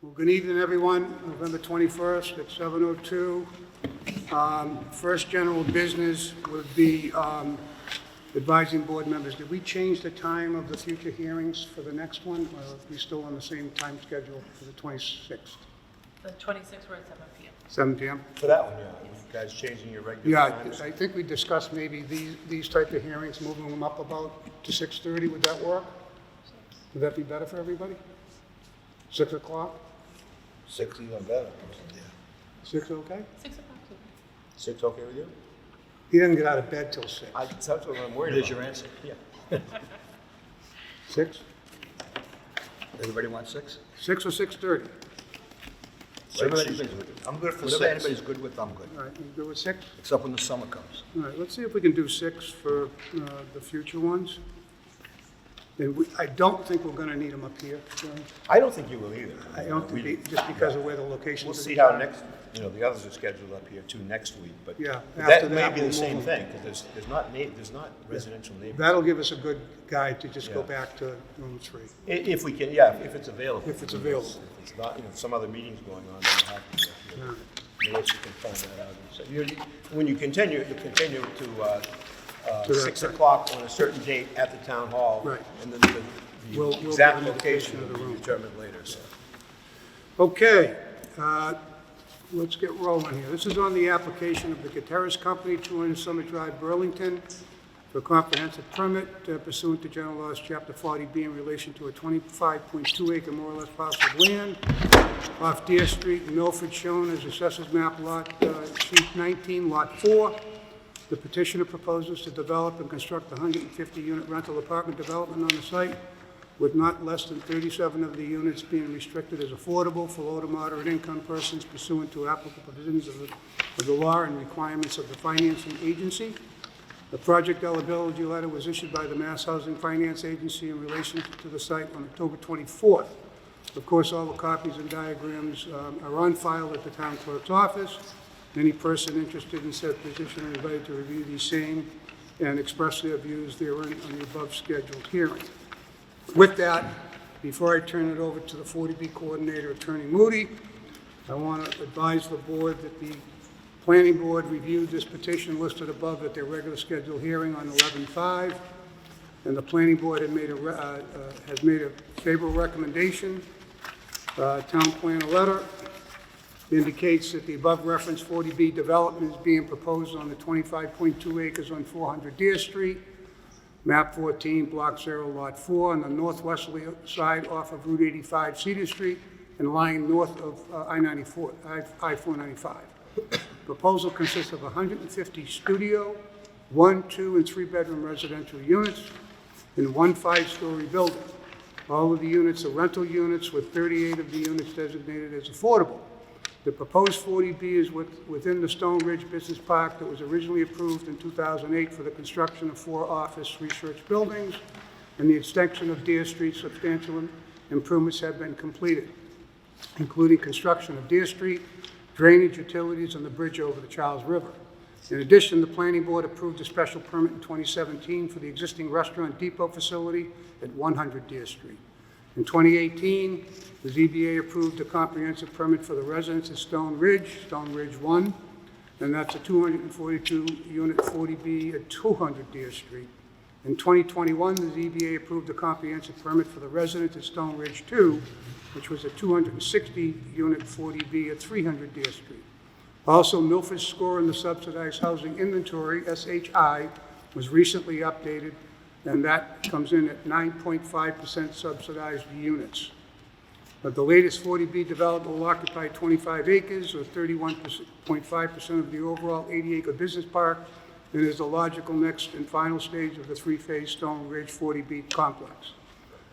Well, good evening, everyone. November 21st at 7:02. First general business would be advising board members. Did we change the time of the future hearings for the next one? Or are we still on the same time schedule for the 26th? The 26th, we're at 7 p.m. 7 p.m.? For that one, yeah. You guys changing your regular Yeah, times? I think we discussed maybe these type of hearings, moving them up about to 6:30. Would that work? Would that be better for everybody? 6 o'clock? 6 even better. Yeah. 6 okay? 6 o'clock. 6 okay with you? He doesn't get out of bed till 6. That's what I'm worried about. There's your answer. Yeah. 6? Everybody wants 6? 6 or 6:30? Whatever anybody's good with. I'm good for Whatever 6. anybody's good with, I'm good. All right, you go with 6? Except when the summer comes. All right, let's see if we can do 6 for the future ones. And I don't think we're going to need them up here. So I don't think you will either. I don't think, just because of where the locations We'll are. see how next, the others are scheduled up here too next week, but Yeah, but after that may that, be we'll the same move thing, because there's not residential neighbors. That'll give us a good guide to just go Yeah. back to room 3. If we can, yeah, if it's available. If it's available. If it's not, if some other meeting's going on, then we'll have to go here. Nancy can find that out. So when you continue to To that 6 time. o'clock on a certain date at the town hall. Right. And then We'll the give exact an indication location of the will be room. determined later, so. Okay, let's get rolling here. This is on the application of the Gutierrez Company, 200 Summit Drive, Burlington, for a comprehensive permit pursuant to General Laws, Chapter 40B, in relation to a 25.2 acre more or less parcel of land off Deer Street in Milford, shown as Assessors Map Lot, Sheet 19, Lot 4. The petitioner proposes to develop and construct a 150-unit rental apartment development on the site, with not less than 37 of the units being restricted as affordable for low to moderate income persons pursuant to applicable provisions of the law and requirements of the financing agency. The project eligibility letter was issued by the Mass Housing Finance Agency in relation to the site on October 24th. Of course, all the copies and diagrams are on file at the town clerk's office. Any person interested in said position are invited to review these same and express their views therein on the above scheduled hearing. With that, before I turn it over to the 40B coordinator, Attorney Moody, I want to advise the board that the planning board reviewed this petition listed above at their regular scheduled hearing on 11/5, and the planning board has made a favorable recommendation. Town planner letter indicates that the above referenced 40B development is being proposed on the 25.2 acres on 400 Deer Street, map 14, block 0, lot 4, on the northwesterly side off of Route 85 Cedar Street and lying north of I-495. Proposal consists of 150 studio, 1, 2, and 3-bedroom residential units in one 5-story building. All of the units are rental units, with 38 of the units designated as affordable. The proposed 40B is within the Stone Ridge Business Park that was originally approved in 2008 for the construction of 4 office research buildings, and the extension of Deer Street. Substantial improvements have been completed, including construction of Deer Street, drainage, utilities, and the bridge over the Charles River. In addition, the planning board approved a special permit in 2017 for the existing restaurant depot facility at 100 Deer Street. In 2018, the ZBA approved a comprehensive permit for the residents at Stone Ridge 1, and that's a 242-unit 40B at 200 Deer Street. In 2021, the ZBA approved a comprehensive permit for the residents at Stone Ridge 2, which was a 260-unit 40B at 300 Deer Street. Also, Milford's score in the Subsidized Housing Inventory, SHI, was recently updated, and that comes in at 9.5% subsidized units. But the latest 40B development will occupy 25 acres, or 31.5% of the overall 80-acre business park, and is the logical next and final stage of the 3-phase Stone Ridge 40B complex.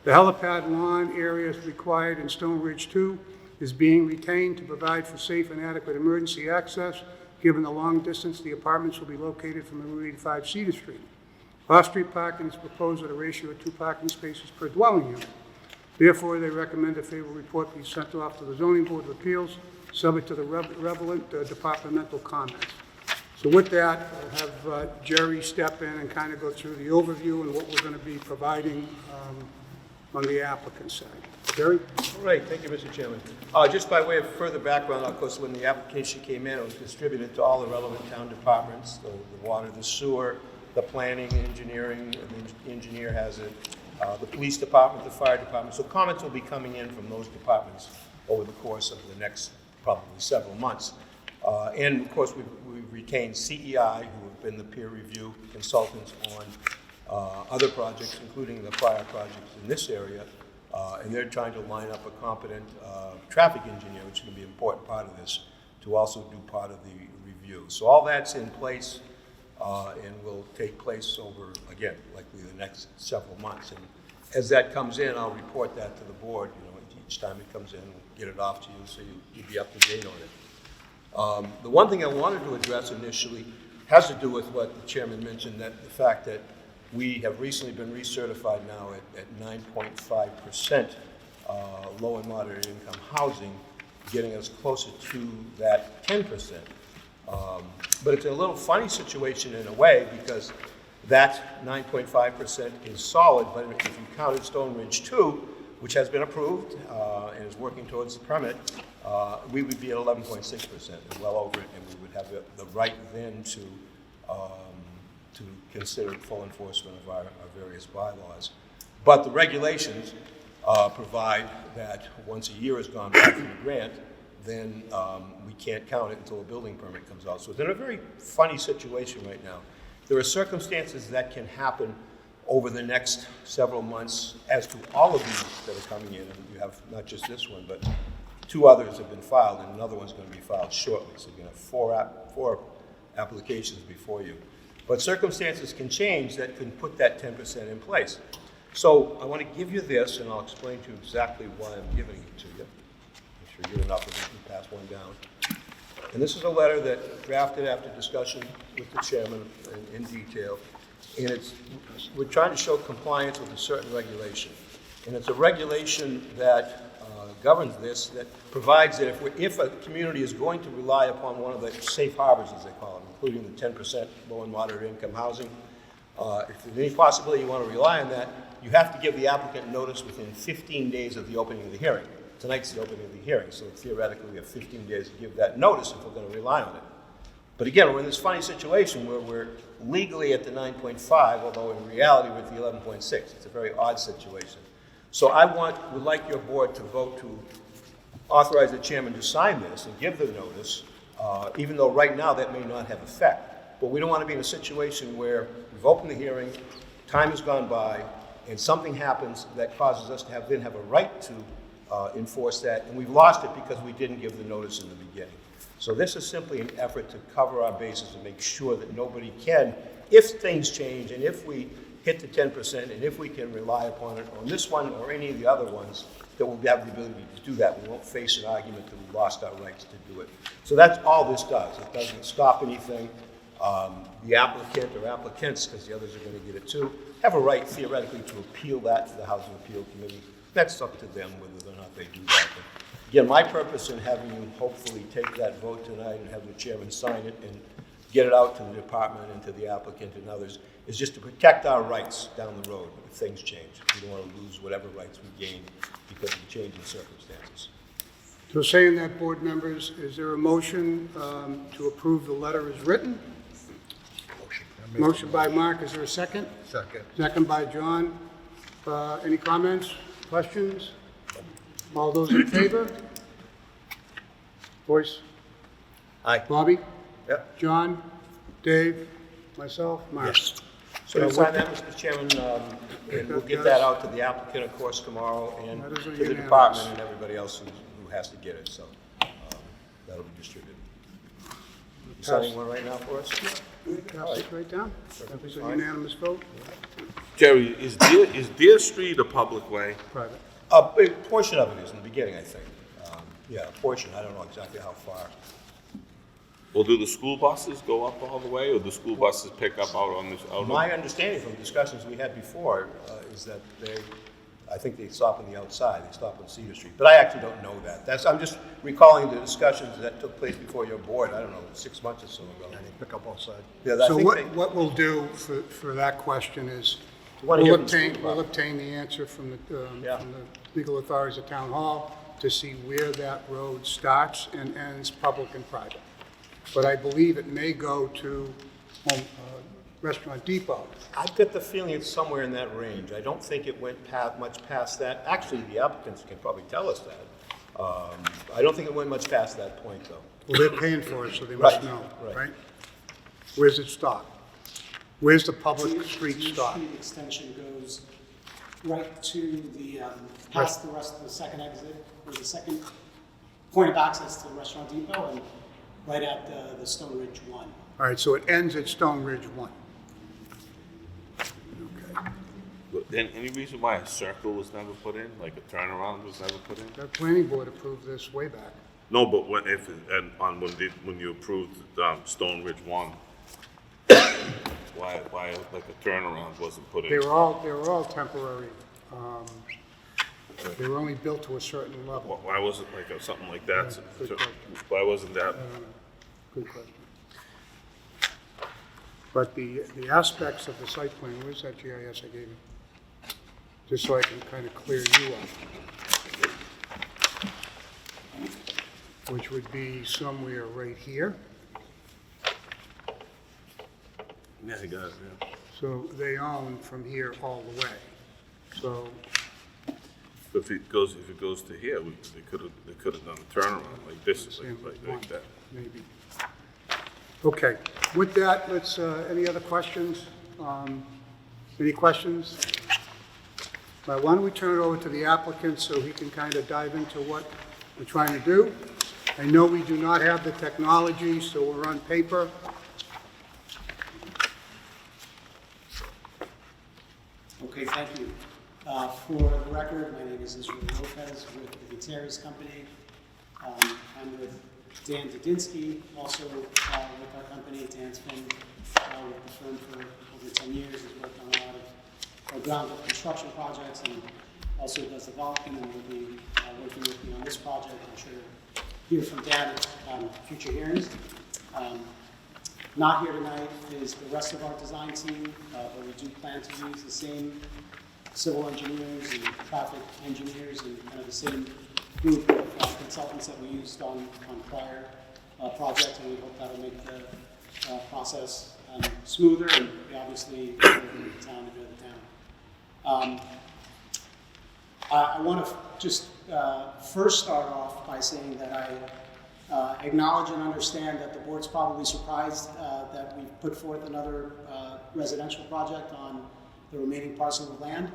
The helipad lawn areas required in Stone Ridge 2 is being retained to provide for safe and adequate emergency access. Given the long distance, the apartments will be located from Route 85 Cedar Street. Off-street parking is proposed at a ratio of 2 parking spaces per dwelling unit. Therefore, they recommend a favorable report be sent off to the Zoning Board of Appeals, subject to the relevant departmental comments. So with that, I'll have Jerry step in and kind of go through the overview and what we're going to be providing on the applicant side. Jerry? All right, thank you, Mr. Chairman. Just by way of further background, of course, when the application came in, it was distributed to all the relevant town departments, the water, the sewer, the planning, engineering, the engineer has it, the police department, the fire department. So comments will be coming in from those departments over the course of the next probably several months. And of course, we've retained CEI, who have been the peer review consultants on other projects, including the fire projects in this area. And they're trying to line up a competent traffic engineer, which is going to be an important part of this, to also do part of the review. So all that's in place and will take place over, again, likely the next several months. And as that comes in, I'll report that to the board, each time it comes in, we'll get it off to you so you'll be up to date on it. The one thing I wanted to address initially has to do with what the chairman mentioned, that the fact that we have recently been recertified now at 9.5% low and moderate income housing, getting us closer to that 10%. But it's a little funny situation in a way, because that 9.5% is solid, but if you counted Stone Ridge 2, which has been approved and is working towards the permit, we would be at 11.6%, well over it, and we would have the right then to consider full enforcement of our various bylaws. But the regulations provide that once a year has gone by from the grant, then we can't count it until a building permit comes out. So it's in a very funny situation right now. There are circumstances that can happen over the next several months as to all of these that are coming in. And you have not just this one, but 2 others have been filed, and another one's going to be filed shortly. So you're going to have 4 applications before you. But circumstances can change that can put that 10% in place. So I want to give you this, and I'll explain to you exactly why I'm giving it to you. Make sure you get enough of it and pass one down. And this is a letter that drafted after discussion with the chairman in detail. And we're trying to show compliance with a certain regulation. And it's a regulation that governs this, that provides that if a community is going to rely upon one of the safe harbors, as they call them, including the 10% low and moderate income housing, if there's any possibility you want to rely on that, you have to give the applicant notice within 15 days of the opening of the hearing. Tonight's the opening of the hearing, so theoretically we have 15 days to give that notice if we're going to rely on it. But again, we're in this funny situation where we're legally at the 9.5, although in reality we're at the 11.6. It's a very odd situation. So I would like your board to vote to authorize the chairman to sign this and give the notice, even though right now that may not have effect. But we don't want to be in a situation where we've opened the hearing, time has gone by, and something happens that causes us to then have a right to enforce that, and we've lost it because we didn't give the notice in the beginning. So this is simply an effort to cover our bases and make sure that nobody can, if things change and if we hit the 10% and if we can rely upon it on this one or any of the other ones, that we'll have the ability to do that. We won't face an argument that we lost our rights to do it. So that's all this does. It doesn't stop anything. The applicant or applicants, because the others are going to get it too, have a right theoretically to appeal that to the Housing Appeal Committee. That's up to them whether or not they do that. But again, my purpose in having you hopefully take that vote tonight and have the chairman sign it and get it out to the department and to the applicant and others is just to protect our rights down the road if things change. We don't want to lose whatever rights we gain because of the change in circumstances. So saying that, board members, is there a motion to approve the letter as written? Motion by Mark, is there a second? Second. Second by John. Any comments, questions? All those in favor? Voice? Aye. Bobby? Yep. John? Dave? Myself? Mark? Yes. So you sign that, Mr. Chairman, and we'll get that out to the applicant, of course, tomorrow, and That is a to the unanimous. department and everybody else who has to get it, so that'll be distributed. You signing one right now for us? Pass it right down. That was a unanimous vote. Jerry, is Deer Street a public way? Private. A big portion of it is in the beginning, I think. Yeah, a portion, I don't know exactly how far. Well, do the school buses go up all the way, or do school buses pick up out on this? My understanding from discussions we had before is that I think they stop on the outside, they stop on Cedar Street, but I actually don't know that. I'm just recalling the discussions that took place before your board, I don't know, 6 months or so ago. And they pick up both sides. Yeah, I So think what we'll do for that question is, want to hear We'll from the school obtain, we'll department. obtain the answer from Yeah. from the legal authorities at Town Hall to see where that road starts and ends, public and private. But I believe it may go to Restaurant Depot. I've got the feeling it's somewhere in that range. I don't think it went much past that. Actually, the applicants can probably tell us that. I don't think it went much past that point, though. Well, they're paying for it, so they must Right, know, right. right? Where's it stop? Where's the public street The stop? street extension goes right to the, past the rest of the second exit, or the second point of access to the Restaurant Depot, and right at the Stone Ridge 1. All right, so it ends at Stone Ridge 1. Okay. But then any reason why a circle was never put in, like a turnaround was never put in? The planning board approved this way back. No, but when you approved Stone Ridge 1, why like a turnaround wasn't put in? They were all temporary. They were only built to a certain level. Why wasn't like something like that? Good question. Why wasn't that? Good question. But the aspects of the site plan, where's that GIS I gave you? Just so I can kind of clear you up. Which would be somewhere right here. Yeah, I got it. Yeah. So they own from here all the way. So, But if it goes to here, they could have done a turnaround like this, same like one, that. maybe. Okay, with that, let's, any other questions? Any questions? Why don't we turn it over to the applicant so he can kind of dive into what we're trying to do? I know we do not have the technology, so we're on paper. Okay, thank you. For the record, my name is Israel Lopez with the Gutierrez Company. I'm with Dan Dudinsky, also with our company. Dan's been with the firm for over 10 years. He's worked on a lot of ground-up construction projects and also does development, and will be working with me on this project. I'm sure you'll hear from Dan at future hearings. Not here tonight is the rest of our design team, but we do plan to use the same civil engineers and traffic engineers and kind of the same group of consultants that we used on prior projects, and we hope that'll make the process smoother, and we obviously work with the town to go to the town. I want to just first start off by saying that I acknowledge and understand that the board's probably surprised that we've put forth another residential project on the remaining parcel of land.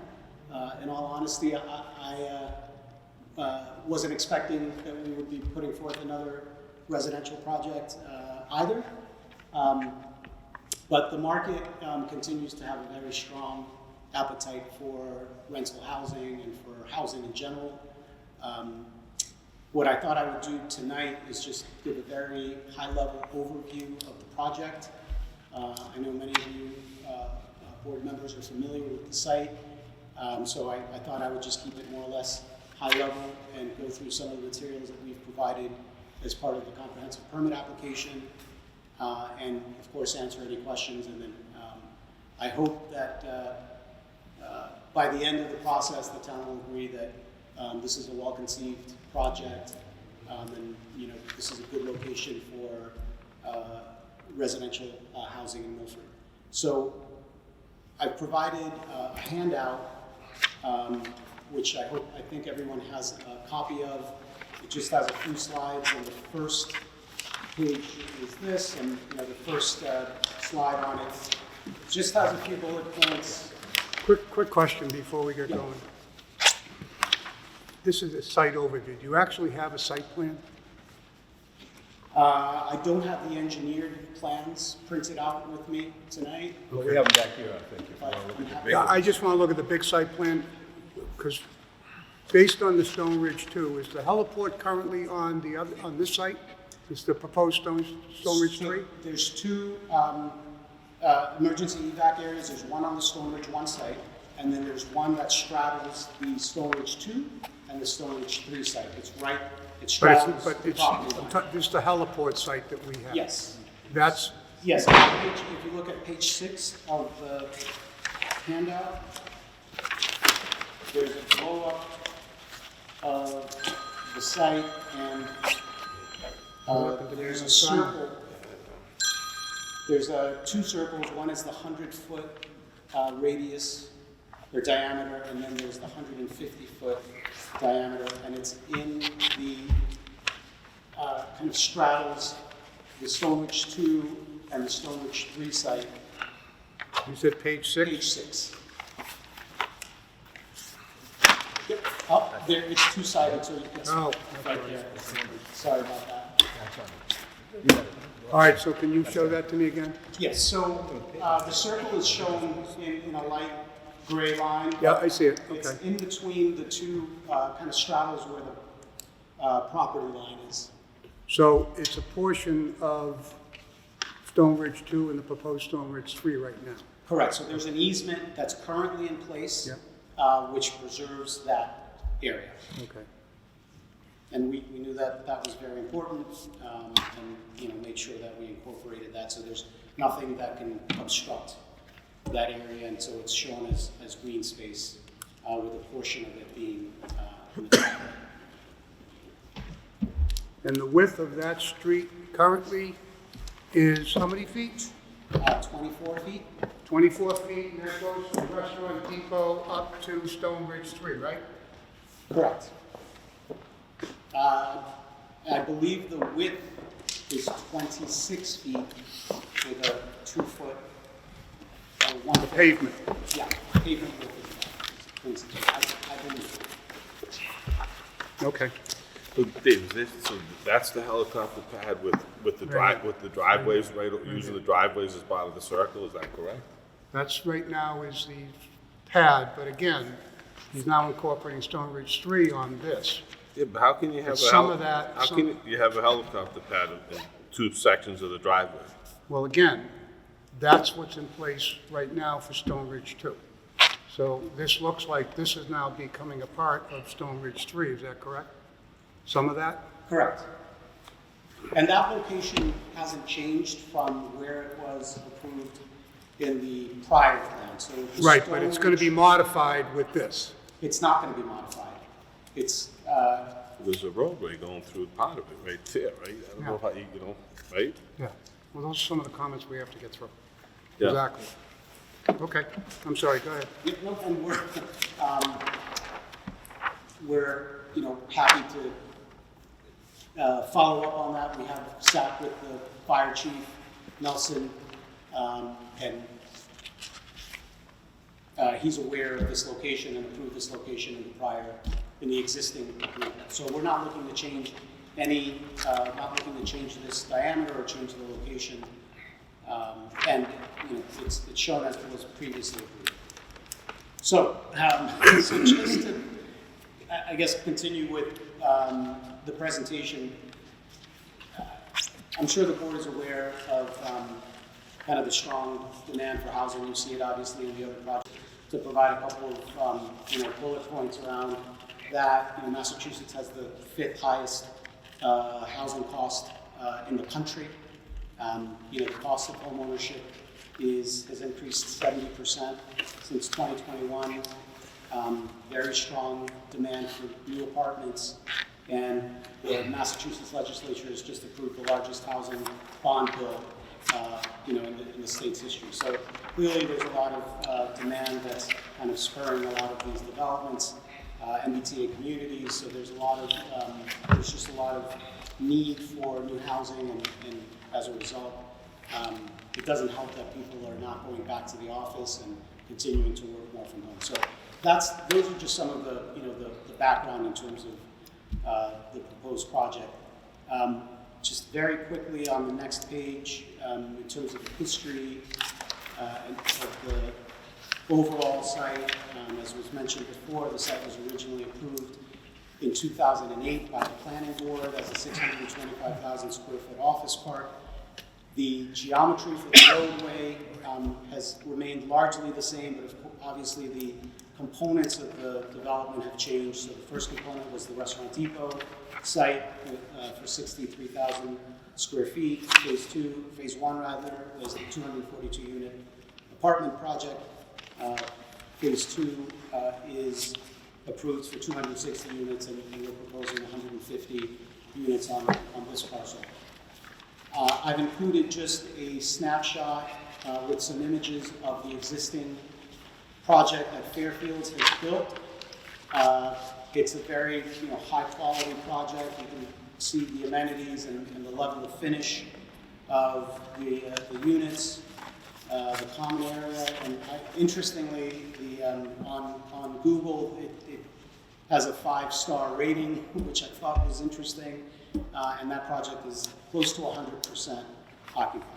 In all honesty, I wasn't expecting that we would be putting forth another residential project either. But the market continues to have a very strong appetite for rental housing and for housing in general. What I thought I would do tonight is just give a very high-level overview of the project. I know many of you board members are familiar with the site, so I thought I would just keep it more or less high-level and go through some of the materials that we've provided as part of the comprehensive permit application, and of course answer any questions. And then I hope that by the end of the process, the town will agree that this is a well-conceived project, and this is a good location for residential housing in Milford. So I've provided a handout, which I think everyone has a copy of. It just has a few slides, and the first page is this, and the first slide on it just has a few bullet points. Quick question before we get going. This is a site overview. Do you actually have a site plan? I don't have the engineered plans printed out with me tonight. Well, we have them back here, I think, if you want to look at the big Yeah, one. I just want to look at the big site plan, because based on the Stone Ridge 2, is the heliport currently on this site? Is the proposed Stone Ridge 3? There's two emergency evac areas. There's one on the Stone Ridge 1 site, and then there's one that straddles the Stone Ridge 2 and the Stone Ridge 3 site. It straddles the property line. This is the heliport site that we have? Yes. That's, Yes, if you look at page 6 of the handout, there's a blow-up of the site, and there's a circle. There's two circles. One is the 100-foot radius or diameter, and then there's the 150-foot diameter, and it's in the kind of straddles the Stonebridge 2 and the Stonebridge 3 site. You said page 6? Page 6. Yep, up there, it's two-sided, so it's Oh, right there. Sorry about that. all right, so can you show that to me again? Yes, so the circle is shown in a light gray line. Yeah, I see it, It's okay. in between the two kind of straddles where the property line is. So it's a portion of Stonebridge 2 and the proposed Stonebridge 3 right now. Correct, so there's an easement that's currently in place, which preserves that area. Okay. And we knew that that was very important, and made sure that we incorporated that, so there's nothing that can obstruct that area, and so it's shown as green space, with a portion of it being in the driveway. And the width of that street currently is how many feet? 24 feet? 24 feet, and that goes from Restaurant Depot up to Stonebridge 3, right? Correct. I believe the width is 26 feet with a 2-foot, 1 foot. Pavement. Yeah, pavement width is I believe. Okay. So Dave, so that's the helicopter pad with the driveways, right, using the driveways as part of the circle, is that correct? That's right now is the pad, but again, he's now incorporating Stonebridge 3 on this. Yeah, but how can you have Some of that- how can you have a helicopter pad in two sections of the driveway? Well, again, that's what's in place right now for Stonebridge 2. So this looks like this is now becoming a part of Stonebridge 3, is that correct? Some of that? Correct. And that location hasn't changed from where it was approved in the prior plan, so. the Right, but it's going to be Stonebridge- modified with this. It's not going to be modified. It's, There's a roadway going through part of it right there, right? I don't know how you right? Yeah. Well, those are some of the comments we have to get through. Yeah. Exactly. Okay, I'm sorry, go ahead. and we're happy to follow up on that. We have sat with the fire chief, Nelson, and he's aware of this location and approved this location in the existing agreement. So we're not looking to change not looking to change this diameter or change the location. And it's shown as it was previously approved. So, so just to, I guess, continue with the presentation, I'm sure the board is aware of kind of the strong demand for housing. You see it obviously in the other projects. To provide a couple of bullet points around that, Massachusetts has the 5th highest housing cost in the country. The cost of homeownership has increased 70% since 2021. Very strong demand for new apartments, and the Massachusetts legislature has just approved the largest housing bond bill, in the state's history. So clearly, there's a lot of demand that's kind of spurring a lot of these developments, MBTA communities. So there's just a lot of need for new housing, and as a result, it doesn't help that people are not going back to the office and continuing to work more from home. So those are just some of the background in terms of the proposed project. Just very quickly on the next page, in terms of the history of the overall site, as was mentioned before, the site was originally approved in 2008 by the planning board as a 625,000 square foot office park. The geometry for the roadway has remained largely the same, but obviously the components of the development have changed. So the first component was the Restaurant Depot site for 63,000 square feet. Phase 1 was the 242 unit apartment project. Phase 2 is approved for 260 units, and we're proposing 150 units on this parcel. I've included just a snapshot with some images of the existing project that Fairfields has built. It's a very high-quality project. You can see the amenities and the level of finish of the units, the common area, and interestingly, on Google, it has a 5-star rating, which I thought was interesting, and that project is close to 100% occupied.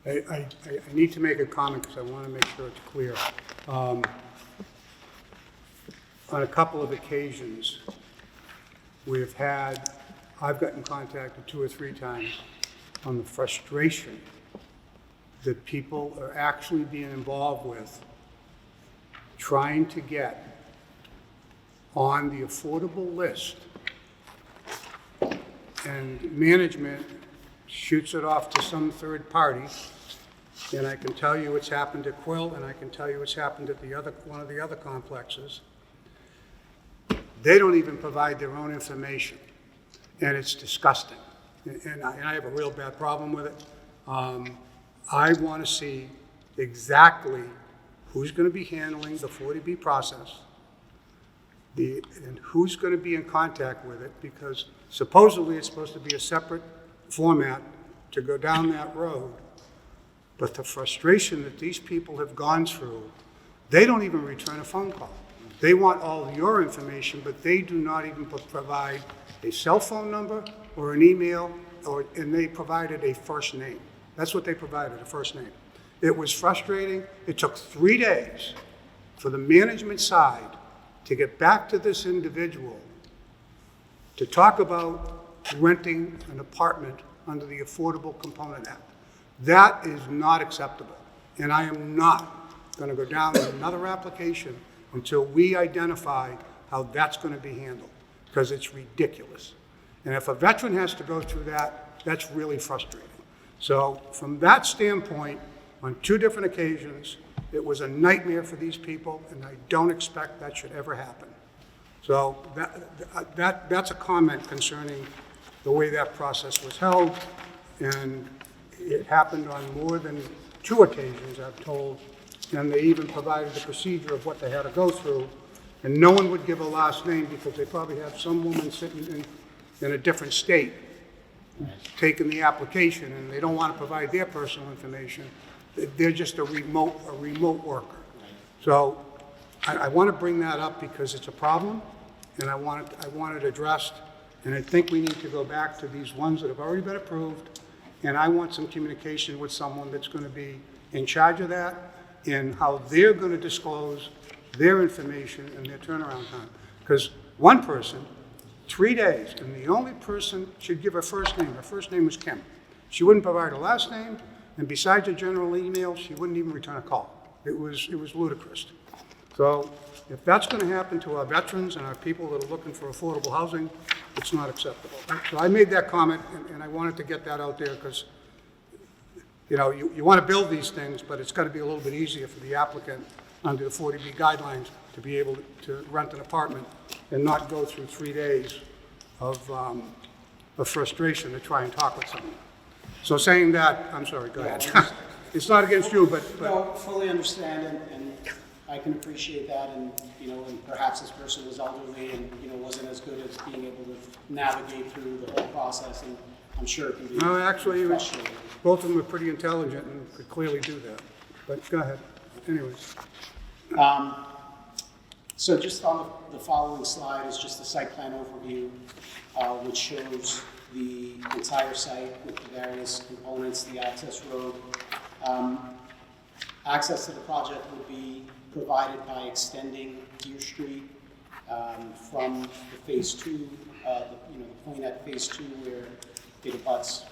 I need to make a comment because I want to make sure it's clear. On a couple of occasions, I've gotten contacted 2 or 3 times on the frustration that people are actually being involved with trying to get on the affordable list, and management shoots it off to some third party. And I can tell you what's happened at Quill, and I can tell you what's happened at one of the other complexes. They don't even provide their own information, and it's disgusting. And I have a real bad problem with it. I want to see exactly who's going to be handling the 40B process, and who's going to be in contact with it, because supposedly it's supposed to be a separate format to go down that road. But the frustration that these people have gone through, they don't even return a phone call. They want all of your information, but they do not even provide a cell phone number or an email, and they provided a first name. That's what they provided, a first name. It was frustrating. It took 3 days for the management side to get back to this individual to talk about renting an apartment under the Affordable Component Act. That is not acceptable. And I am not going to go down with another application until we identify how that's going to be handled, because it's ridiculous. And if a veteran has to go through that, that's really frustrating. So from that standpoint, on 2 different occasions, it was a nightmare for these people, and I don't expect that should ever happen. So that's a comment concerning the way that process was held, and it happened on more than 2 occasions, I've told, and they even provided the procedure of what they had to go through, and no one would give a last name because they probably have some woman sitting in a different state taking the application, and they don't want to provide their personal information. They're just a remote worker. So I want to bring that up because it's a problem, and I want it addressed, and I think we need to go back to these ones that have already been approved, and I want some communication with someone that's going to be in charge of that and how they're going to disclose their information and their turnaround time. Because one person, 3 days, and the only person should give her first name. Her first name was Kim. She wouldn't provide her last name, and besides a general email, she wouldn't even return a call. It was ludicrous. So if that's going to happen to our veterans and our people that are looking for affordable housing, it's not acceptable. So I made that comment, and I wanted to get that out there because, you want to build these things, but it's got to be a little bit easier for the applicant under the 40B guidelines to be able to rent an apartment and not go through 3 days of frustration to try and talk with someone. So saying that, I'm sorry, go ahead. It's not against you, but No, fully understand, and I can appreciate that, and perhaps this person was elderly and wasn't as good as being able to navigate through the whole process, and I'm sure it can be no, actually, frustrating. both of them are pretty intelligent and could clearly do that. But go ahead. Anyways. So just on the following slide is just the site plan overview, which shows the entire site with the various components, the access road. Access to the project would be provided by extending Deer Street from the phase 2, the point at phase 2 where it abuts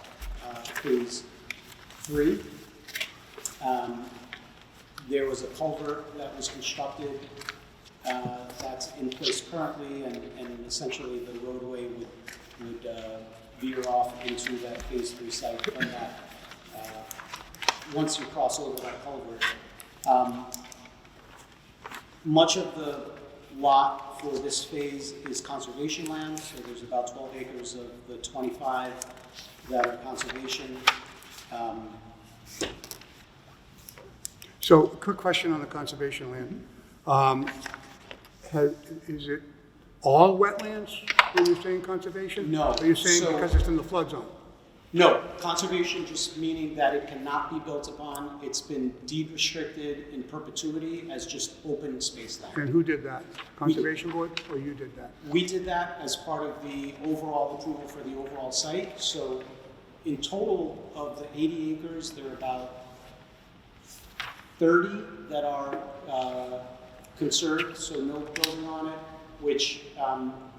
phase 3. There was a culvert that was constructed that's in place currently, and essentially the roadway would veer off into that phase 3 site from that. Once you cross over that culvert, Much of the lot for this phase is conservation land, so there's about 12 acres of the 25 that are conservation. So, quick question on the conservation land. Is it all wetlands when you're saying conservation? No. Or are you saying So- because it's in the flood zone? No, conservation just meaning that it cannot be built upon. It's been deed restricted in perpetuity as just open space land. And who did that? Conservation Board, or you did that? We did that as part of the overall approval for the overall site. So in total of the 80 acres, there are about 30 that are conserved, so no building on it, which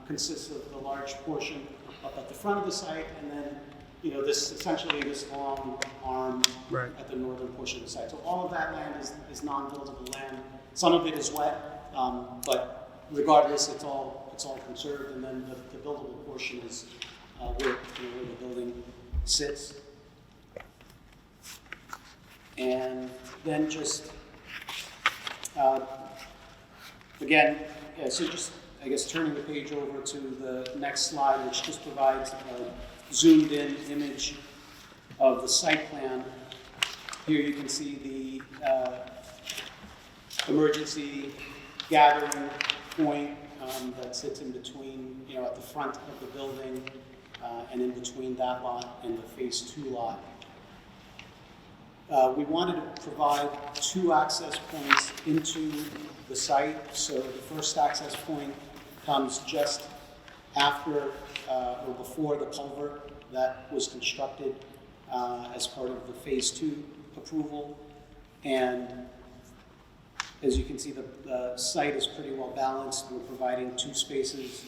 consists of the large portion up at the front of the site, and then, you know, this essentially this long arm Right. at the northern portion of the site. So all of that land is non-buildable land. Some of it is wet, but regardless, it's all conserved, and then the buildable portion is where the building sits. And then just, again, so just, I guess, turning the page over to the next slide, which just provides a zoomed in image of the site plan. Here you can see the emergency gathering point that sits in between, you know, at the front of the building and in between that lot and the phase 2 lot. We wanted to provide 2 access points into the site. So the first access point comes just after or before the culvert that was constructed as part of the phase 2 approval. And as you can see, the site is pretty well balanced. We're providing 2 spaces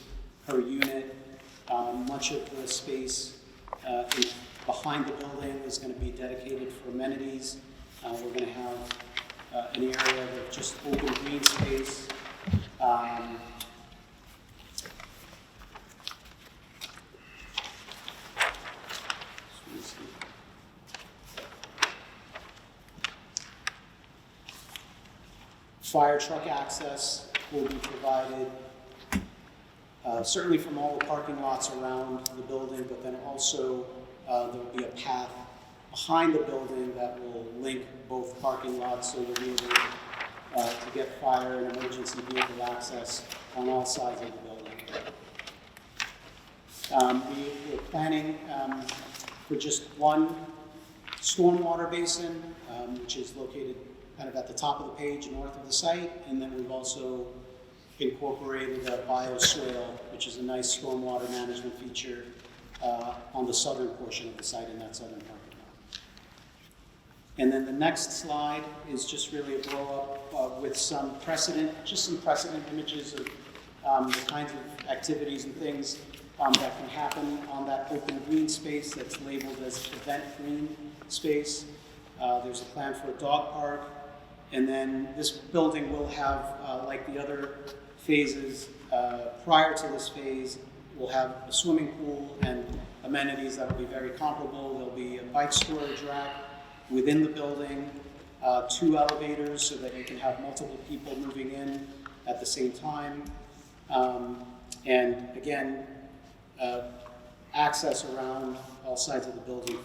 per unit. Much of the space behind the building is going to be dedicated for amenities. We're going to have an area of just open green space. Fire truck access will be provided, certainly from all the parking lots around the building, but then also there will be a path behind the building that will link both parking lots, so you'll be able to get fire and emergency vehicle access on all sides of the building. We're planning for just one stormwater basin, which is located kind of at the top of the page north of the site, and then we've also incorporated a bioswale, which is a nice stormwater management feature on the southern portion of the site in that southern parking lot. And then the next slide is just really a blow-up with some precedent images of the kinds of activities and things that can happen on that open green space that's labeled as event green space. There's a plan for a dog park, and then this building will have, like the other phases prior to this phase, we'll have a swimming pool and amenities that will be very comparable. There'll be a bike storage rack within the building, 2 elevators so that you can have multiple people moving in at the same time. And again, access around all sides of the building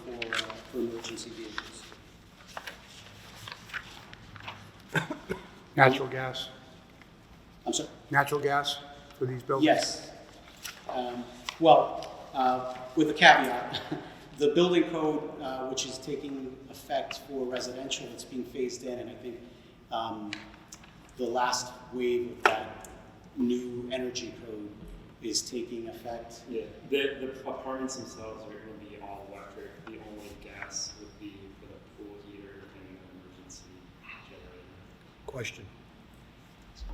for emergency vehicles. Natural gas? I'm sorry? Natural gas for these buildings? Yes. With a caveat, the building code, which is taking effect for residential, it's being phased in, and I think the last wave of that new energy code is taking effect. Yeah, the apartments themselves are going to be all electric. The only gas would be for the pool heater and the emergency generator. Question.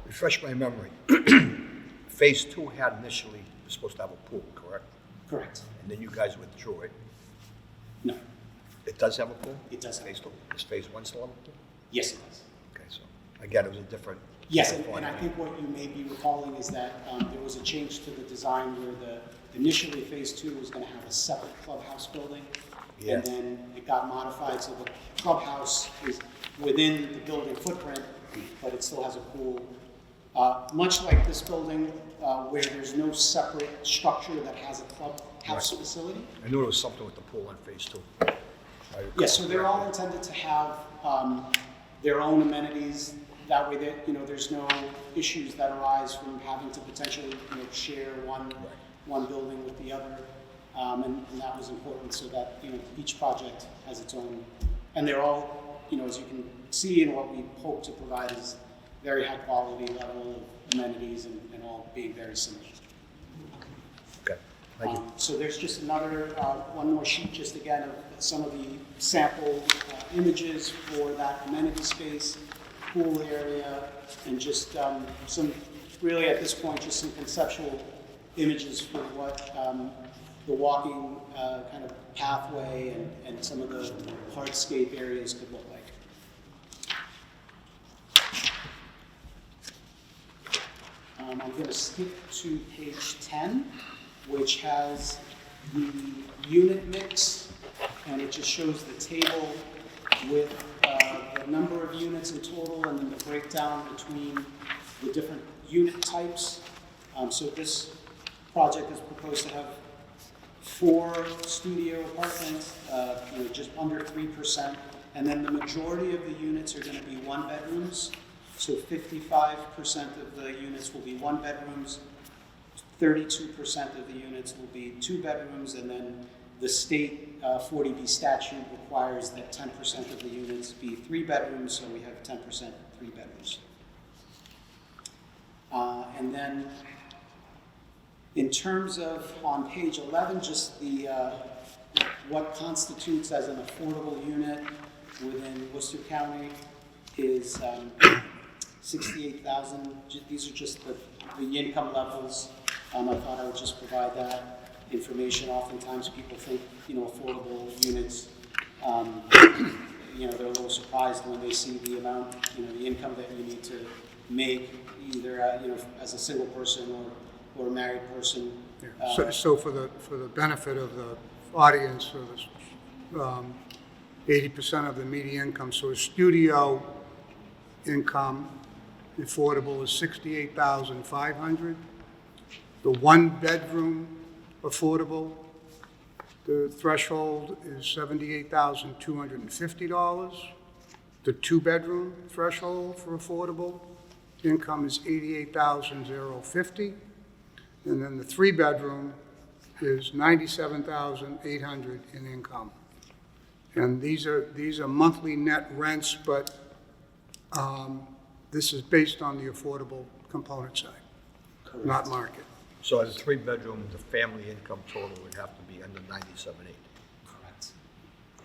Refresh my memory. Phase 2 had initially, was supposed to have a pool, correct? Correct. And then you guys withdrew it. No. It does have a pool? It does have a Phase 2. Does Phase 1 still have a pool? Yes, it does. Okay, so again, it was a different. Yes, different and I format. think what you may be recalling is that there was a change to the design where initially phase 2 was going to have a separate clubhouse building. Yeah. And then it got modified, so the clubhouse within the building footprint, but it still has a pool. Much like this building, where there's no separate structure that has a clubhouse facility. I knew there was something with the pool on phase two. Yeah, so they're all intended to have their own amenities. That way, that there's no issues that arise from having to potentially share one building with the other, and that was important so that each project has its own, and they're all as you can see, and what we hope to provide is very high quality level of amenities and all being very similar. Okay, thank you. So there's just another, one more sheet, just again, of some of the sample images for that amenity space, pool area, and just some, really at this point, just some conceptual images for what the walking kind of pathway and some of the hardscape areas could look like. I'm going to skip to page 10, which has the unit mix, and it just shows the table with the number of units in total and then the breakdown between the different unit types. So this project is proposed to have 4 studio apartments, just under 3%, and then the majority of the units are going to be 1-bedrooms. So 55% of the units will be 1-bedrooms, 32% of the units will be 2-bedrooms, and then the state 40B statute requires that 10% of the units be 3-bedrooms, so we have 10% 3-bedrooms. And then in terms of, on page 11, just the what constitutes as an affordable unit within Worcester County is 68,000. These are just the income levels. I thought I would just provide that information. Oftentimes people think, affordable units, they're a little surprised when they see the amount, the income that you need to make either, as a single person or a married person. Yeah. So for the benefit of the audience, so this 80% of the median income, so a studio income affordable is $68,500. The 1-bedroom affordable, the threshold is $78,250. The 2-bedroom threshold for affordable income is $88,050. And then the 3-bedroom is $97,800 in income. And these are monthly net rents, but this is based on the affordable component side, Correct. not market. So as a 3-bedroom, the family income total would have to be under 97.8. Correct.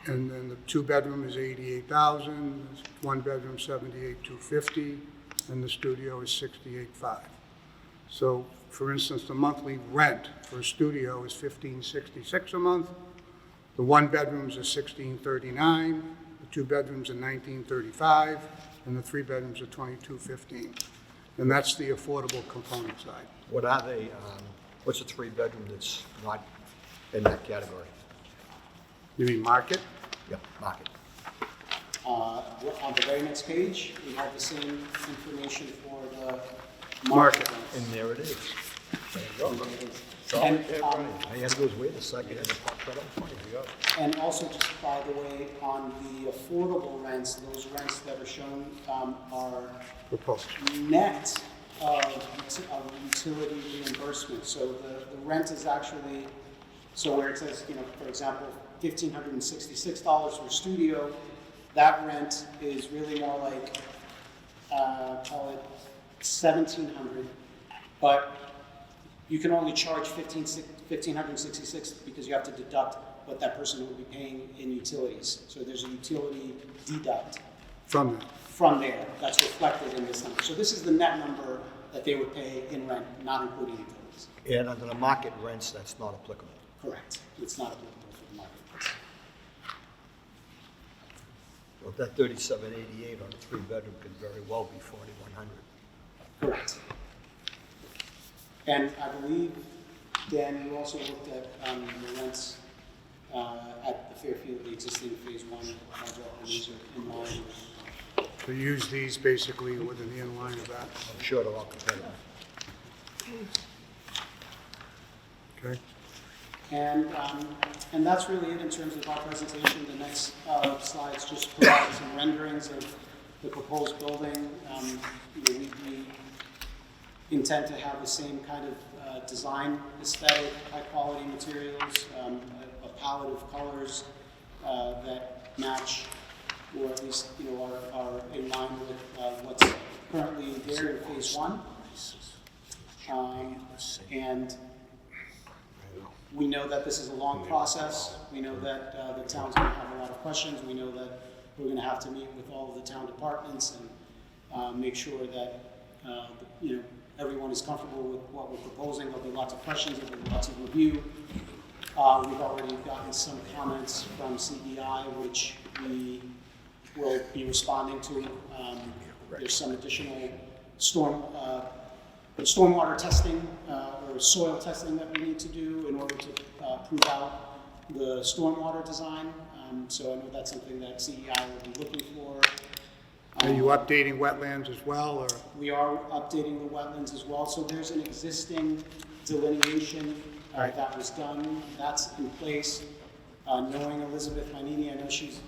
And then the 2-bedroom is $88,000, 1-bedroom $78,250, and the studio is $68,500. So, for instance, the monthly rent for a studio is $1,566 a month. The 1-bedrooms are $1,639, the 2-bedrooms are $1,935, and the 3-bedrooms are $2,215. And that's the affordable component side. What are they, what's a 3-bedroom that's not in that category? You mean market? Yeah, market. On the very next page, we have the same information for the Market. market rents. And there it is. There you go. And, All you had to do is wait a second and it popped right up in front of you. and also, just by the way, on the affordable rents, those rents that are shown are Proposed. net of utility reimbursement. So the rent is actually, so where it says, for example, $1,566 for a studio, that rent is really more like, call it $1,700, but you can only charge $1,566 because you have to deduct what that person will be paying in utilities. So there's a utility deduct From that. from there that's reflected in this number. So this is the net number that they would pay in rent, not including utilities. And under the market rents, that's not applicable. Correct. It's not applicable for the market rents. Well, that 3788 on a 3-bedroom could very well be 4,100. Correct. And I believe, Dan, you also looked at the rents at the Fairfield, the existing phase 1 project, and these are in line with So use these basically within the inline of that, I'm sure they're all competitive. okay? And that's really it in terms of our presentation. The next slides just provide some renderings of the proposed building. We intend to have the same kind of design aesthetic, high-quality materials, a palette of colors that match, or at least, are in line with what's currently there in Phase 1. And we know that this is a long process. We know that the town's going to have a lot of questions. We know that we're going to have to meet with all of the town departments and make sure that everyone is comfortable with what we're proposing. There'll be lots of questions. There'll be lots of review. We've already gotten some comments from CEI, which we will be responding to. There's some additional stormwater testing or soil testing that we need to do in order to prove out the stormwater design. So I know that's something that CEI will be looking for. Are you updating wetlands as well, or? We are updating the wetlands as well. So there's an existing delineation that was done. That's in place. Knowing Elizabeth Manini, I know she's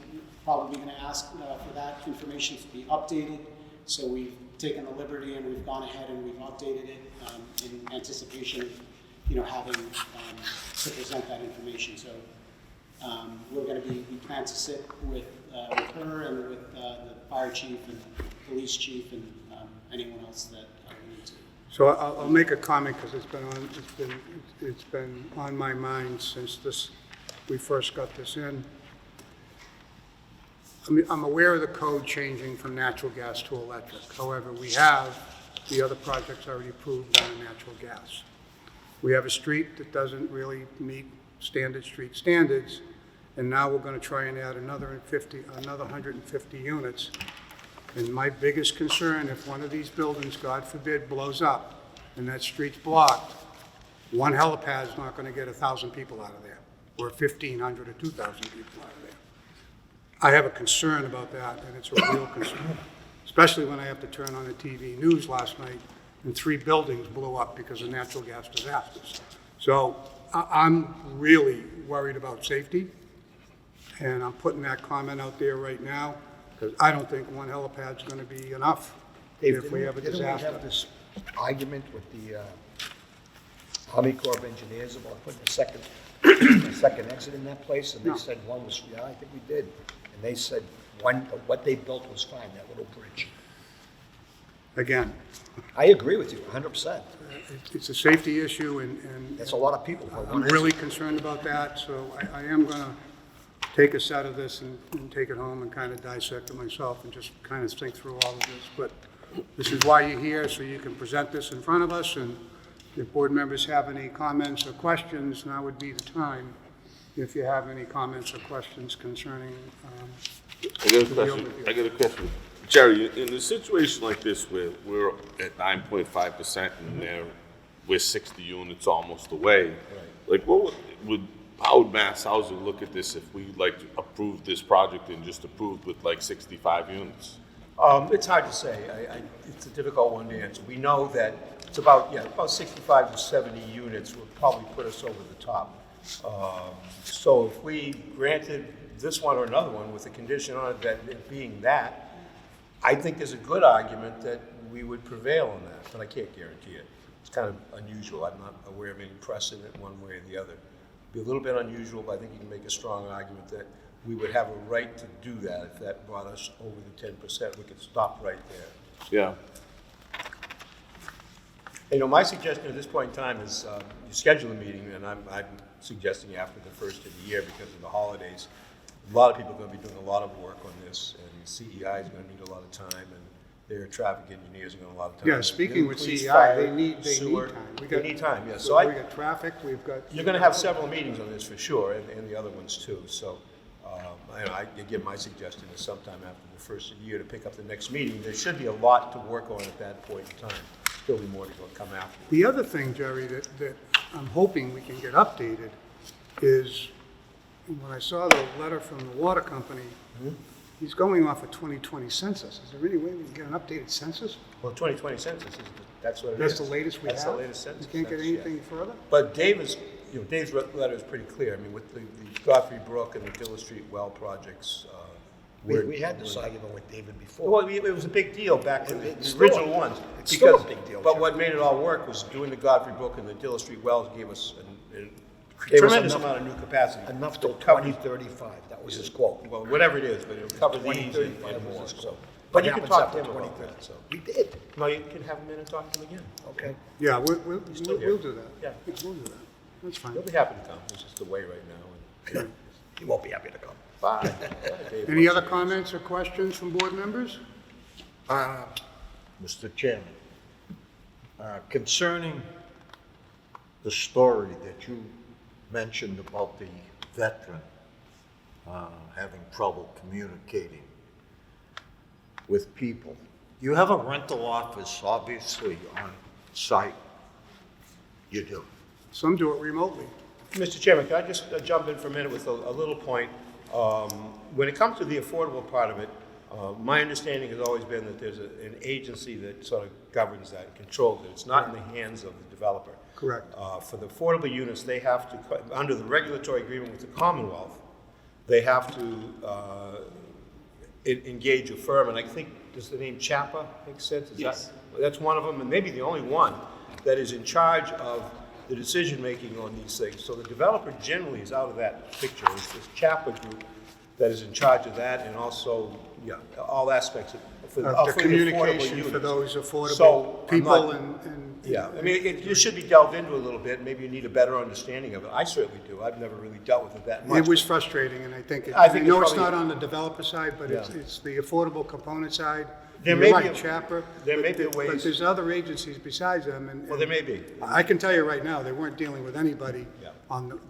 probably going to ask for that information to be updated. So we've taken the liberty and we've gone ahead and we've updated it in anticipation of, having to present that information. So we plan to sit with her and with the fire chief and police chief and anyone else that we need to. So I'll make a comment because it's been on my mind since we first got this in. I mean, I'm aware of the code changing from natural gas to electric. However, we have the other projects already approved on natural gas. We have a street that doesn't really meet standard street standards, and now we're going to try and add another 150 units. And my biggest concern, if one of these buildings, God forbid, blows up and that street's blocked, one helipad is not going to get 1,000 people out of there, or 1,500 or 2,000 people out of there. I have a concern about that, and it's a real concern, especially when I have to turn on the TV news last night and 3 buildings blew up because of natural gas disasters. So I'm really worried about safety, and I'm putting that comment out there right now, because I don't think one helipad's going to be enough if we have a disaster. Didn't we have this argument with the Army Corps of Engineers about putting a second exit in that place? And they No. said one was, yeah, I think we did. And they said what they built was fine, that little bridge. Again, I agree with you 100%. it's a safety issue, and That's a lot of people. for I'm one really exit. concerned about that, so I am going to take a set of this and take it home and kind of dissect it myself and just kind of think through all of this. But this is why you're here, so you can present this in front of us, and if board members have any comments or questions, now would be the time. If you have any comments or questions concerning, I got a question. Jerry, in a situation like this where we're at 9.5% and we're 60 units almost away, like how would Mass Housing look at this if we approved this project and just approved with 65 units? It's hard to say. It's a difficult one to answer. We know that it's about 65 to 70 units would probably put us over the top. So if we granted this one or another one with a condition on it that it being that, I think there's a good argument that we would prevail on that, but I can't guarantee it. It's kind of unusual. I'm not aware of any precedent one way or the other. It'd be a little bit unusual, but I think you can make a strong argument that we would have a right to do that. If that brought us over the 10%, we could stop right there. Yeah. My suggestion at this point in time is you schedule a meeting, and I'm suggesting after the first of the year because of the holidays. A lot of people are going to be doing a lot of work on this, and CEI is going to need a lot of time, and their traffic engineers are going to need a lot of time. yeah, speaking with Police, CEI, fire, they need sewer, time. They need time, yeah. So we got traffic, we've got. You're going to have several meetings on this for sure, and the other ones too. So, I give my suggestion is sometime after the first of the year to pick up the next meeting. There should be a lot to work on at that point in time. Still be more to come after. The other thing, Jerry, that I'm hoping we can get updated is when I saw the letter from the water company, He's going off a 2020 census. Is there any way we can get an updated census? Well, 2020 census, that's what it is. That's the latest we have? That's the latest census. You can't get That's- yeah. anything further? But Dave's letter is pretty clear. I mean, with the Godfrey Brook and the Diller Street well projects. We had this argument with David before. Well, it was a big deal back in the It's still- original ones. it's still a because- big deal, But Jim. what made it all work was doing the Godfrey Brook and the Diller Street wells gave us a Gave us tremendous enough- amount of new capacity. Enough till cover- 2035, that was his quote. Well, whatever it is, but it'll cover these 2035 and was more. his So. quote. But What you can happens talk after to him about 2030? that, so. We did, No, you can have him in and talk to him again. okay. Yeah, we'll still here. do that. Yeah. We'll do that. That's fine. He'll be happy to come. He's just away right now. He won't be happy to come. Bye. Any other comments or questions from board members? Mr. Chairman, concerning the story that you mentioned about the veteran having trouble communicating with people, you have a rental office, obviously, on site. You do. Some do it remotely. Mr. Chairman, can I just jump in for a minute with a little point? When it comes to the affordable part of it, my understanding has always been that there's an agency that sort of governs that and controls it. It's not in the hands of the developer. Correct. For the affordable units, they have to, under the regulatory agreement with the Commonwealth, they have to engage a firm, and I think, does the name CHAPA make sense? Yes. That's one of them, and maybe the only one that is in charge of the decision-making on these things. So the developer generally is out of that picture. It's this CHAPA group that is in charge of that, and also, all aspects of for The affordable communication for units. those So, affordable I'm people not- and. Yeah, I mean, it should be delved into a little bit. Maybe you need a better understanding of it. I certainly do. I've never really dealt with it that much. It was frustrating, and I think, I think know it's it's not probably- on the developer side, but Yeah. it's the affordable component side. There You're may right, be a- Chapter. there may be But ways- there's other agencies besides them, and. Well, there may be. I can tell you right now, they weren't dealing with anybody Yeah.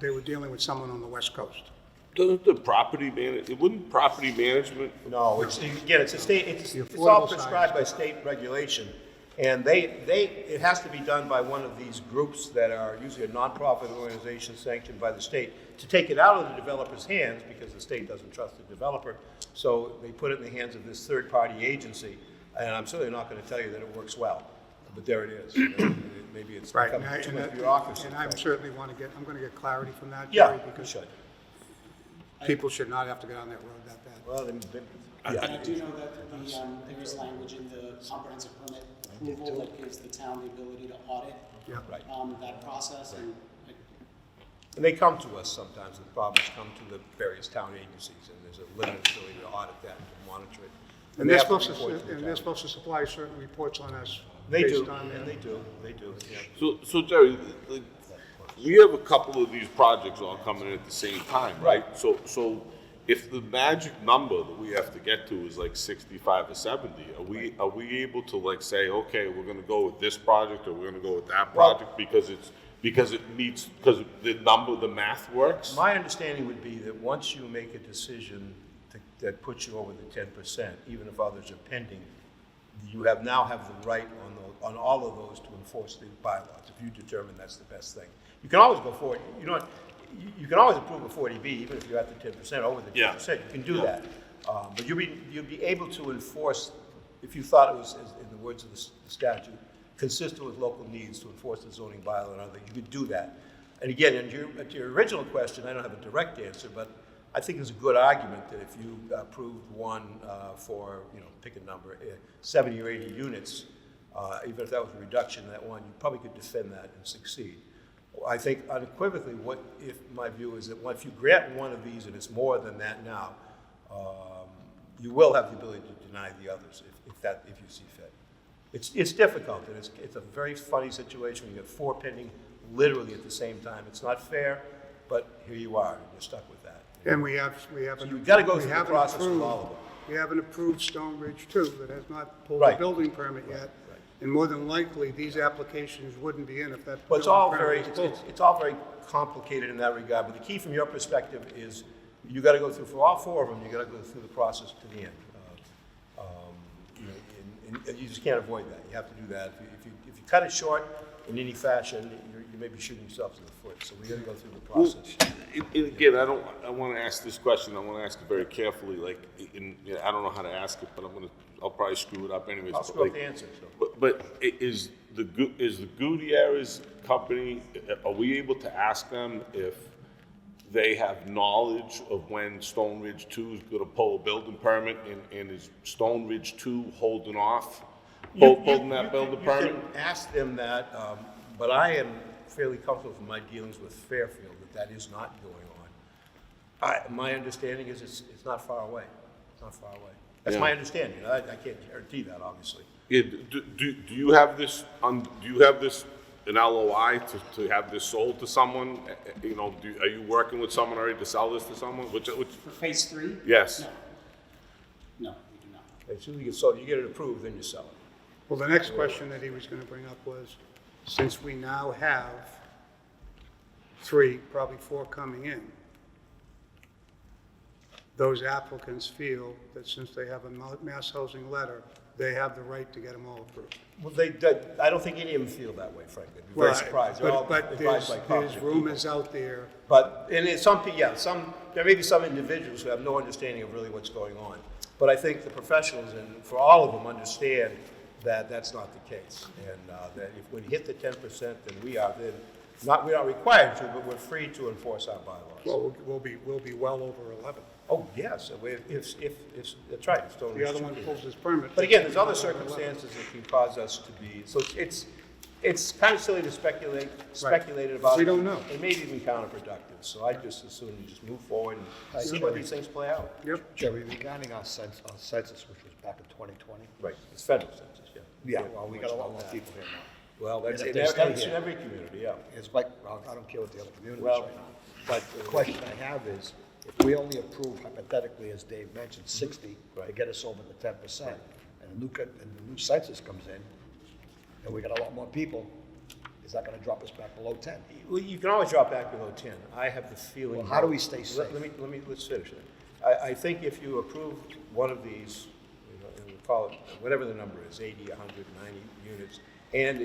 they were dealing with someone on the West Coast. Doesn't the wouldn't property management, No, again, it's a state, it's The all affordable side. prescribed by state regulation. And it has to be done by one of these groups that are usually a nonprofit organization sanctioned by the state to take it out of the developer's hands because the state doesn't trust the developer. So they put it in the hands of this third-party agency. And I'm certainly not going to tell you that it works well, but there it is. Maybe it's Right, become and too I- much bureaucracy. and I certainly I'm gonna get clarity from that, Yeah, Jerry, you because should. people should not have to get on that road that bad. Well, then, And I yeah. do know that there is language in the comprehensive permit approval that gives the town the ability to audit Yeah. Right. that process, and And they come to us sometimes, the problems come to the various town agencies, and there's a limited ability to audit that and to monitor it. And they they're have to supposed to, report the and they're town. supposed to supply certain reports on us. They based do, on and their- they do, yeah. so Jerry, like, we have a couple of these projects all coming in at the same time, right? So if the magic number that we have to get to is like 65 or 70, are we able to like say, okay, we're gonna go with this project or we're gonna go with that project because the math works? My understanding would be that once you make a decision that puts you over the 10%, even if others are pending, you now have the right on all of those to enforce the bylaws, if you determine that's the best thing. You can always go forward, you can always approve a 40B, even if you're at the 10%, over the 10%, you can do that. But you'd be able to enforce, if you thought it was, in the words of the statute, consistent with local needs to enforce the zoning bylaw and other, you could do that. And again, to your original question, I don't have a direct answer, but I think there's a good argument that if you approved one for, pick a number, 70 or 80 units, even if that was a reduction in that one, you probably could defend that and succeed. I think unequivocally, my view is that if you grant one of these and it's more than that now, you will have the ability to deny the others if you see fit. It's difficult, and it's a very funny situation when you get 4 pending literally at the same time. It's not fair, but here you are, and you're stuck with that. And we have. So you've got to go through the process with all of them. We have an approved Stone Ridge too that has not pulled a Right. building permit yet. And more than likely, these applications wouldn't be in if that. Well, it's all building very, permit was pulled. it's all very complicated in that regard, but the key from your perspective is you got to go through, for all 4 of them, you got to go through the process to the end. You just can't avoid that. You have to do that. If you cut it short in any fashion, you may be shooting yourself in the foot. So we got to go through the process. And again, I want to ask this question, I want to ask it very carefully, like, I don't know how to ask it, but I'll probably screw it up anyways. I'll but screw up like- the answer. So. But is the Gutierrez company, are we able to ask them if they have knowledge of when Stone Ridge 2 is going to pull a building permit, and is Stone Ridge 2 holding off, holding that building permit? You can ask them that, but I am fairly comfortable from my dealings with Fairfield that is not going on. My understanding is it's not far away. It's not far away. That's my understanding. I can't guarantee that, obviously. Yeah, do you have this, an LOI to have this sold to someone? You know, are you working with someone already to sell this to someone? Which, For phase 3? yes. No, we do not. As soon as you get sold, you get it approved, then you sell it. Well, the next question that he was going to bring up was, since we now have 3, probably 4 coming in, those applicants feel that since they have a mass housing letter, they have the right to get them all approved. Well, I don't think any of them feel that way, frankly. I'm very surprised. They're all But advised by there's competent rumors people. out there. But, and it's there may be some individuals who have no understanding of really what's going on. But I think the professionals, and for all of them, understand that that's not the case. And that if we hit the 10%, then we're not required to, but we're free to enforce our bylaws. Well, we'll be well over 11. Oh, yes, that's right. if Stone The Ridge other 2 one did. pulls his permit. But again, there's other circumstances that can cause us to be, so it's kind of silly to speculate about. We don't know. It may even be counterproductive, so I just assume you just move forward and see what these things play out. Yep. Jerry, regarding our census, which was back in 2020. Right, it's federal census, yeah. Yeah, well, we got a lot more people here now. Well, that's And in if they stay it's in here- every community, yeah. It's like, well, I don't care what the other communities Well, right now. But the question I have is, if we only approve hypothetically, as Dave mentioned, 60 to Right. get us over the 10%, and the new census comes in, and we got a lot more people, is that gonna drop us back below 10? Well, you can always drop back below 10. I have the feeling. Well, how do we stay safe? Let's finish it. I think if you approve one of these, and we'll call it, whatever the number is, 80, 190 units, and